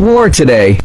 War today.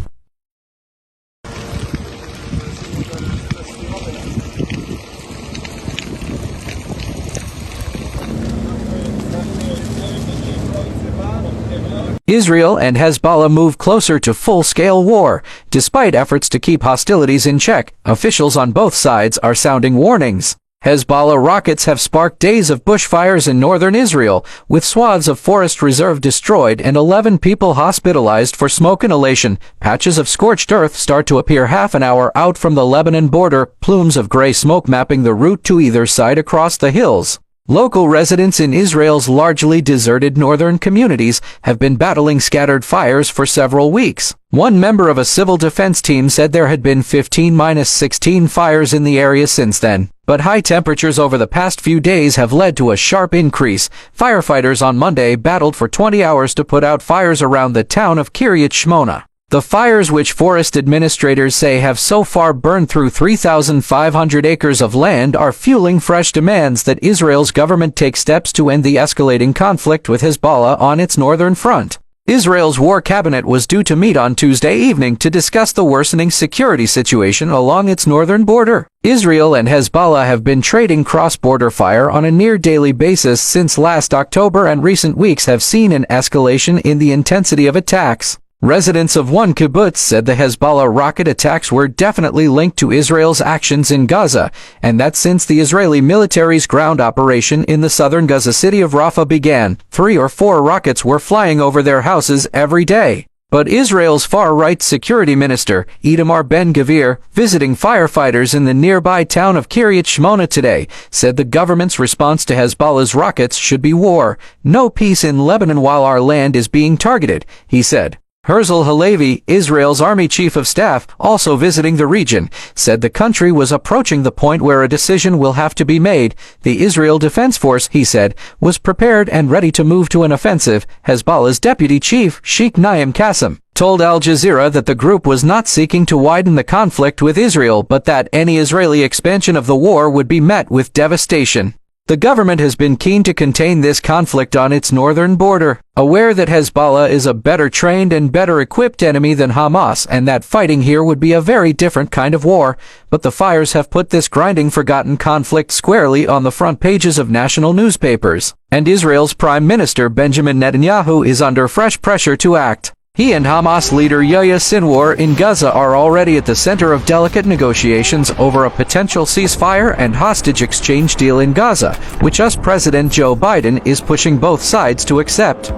Israel and Hezbollah move closer to full-scale war. Despite efforts to keep hostilities in check, officials on both sides are sounding warnings. Hezbollah rockets have sparked days of bushfires in northern Israel, with swaths of forest reserve destroyed and 11 people hospitalized for smoke inhalation. Patches of scorched earth start to appear half an hour out from the Lebanon border, plumes of gray smoke mapping the route to either side across the hills. Local residents in Israel's largely deserted northern communities have been battling scattered fires for several weeks. One member of a civil defense team said there had been 15-16 fires in the area since then. But high temperatures over the past few days have led to a sharp increase. Firefighters on Monday battled for 20 hours to put out fires around the town of Kiryat Shmona. The fires, which forest administrators say have so far burned through 3,500 acres of land, are fueling fresh demands that Israel's government take steps to end the escalating conflict with Hezbollah on its northern front. Israel's war cabinet was due to meet on Tuesday evening to discuss the worsening security situation along its northern border. Israel and Hezbollah have been trading cross-border fire on a near-daily basis since last October, and recent weeks have seen an escalation in the intensity of attacks. Residents of one kibbutz said the Hezbollah rocket attacks were definitely linked to Israel's actions in Gaza, and that since the Israeli military's ground operation in the southern Gaza city of Rafah began, 3 or 4 rockets were flying over their houses every day. But Israel's far-right security minister, Itamar Ben-Gvir, visiting firefighters in the nearby town of Kiryat Shmona today, said the government's response to Hezbollah's rockets should be war, no peace in Lebanon while our land is being targeted, he said. Herzl Halevi, Israel's army chief of staff, also visiting the region, said the country was approaching the point where a decision will have to be made. The Israel Defense Force, he said, was prepared and ready to move to an offensive. Hezbollah's deputy chief, Sheikh Naim Qassem, told Al Jazeera that the group was not seeking to widen the conflict with Israel, but that any Israeli expansion of the war would be met with devastation. The government has been keen to contain this conflict on its northern border, aware that Hezbollah is a better trained and better equipped enemy than Hamas, and that fighting here would be a very different kind of war. But the fires have put this grinding forgotten conflict squarely on the front pages of national newspapers, and Israel's Prime Minister Benjamin Netanyahu is under fresh pressure to act. He and Hamas leader Yahya Sinwar in Gaza are already at the center of delicate negotiations over a potential ceasefire and hostage exchange deal in Gaza, which US President Joe Biden is pushing both sides to accept.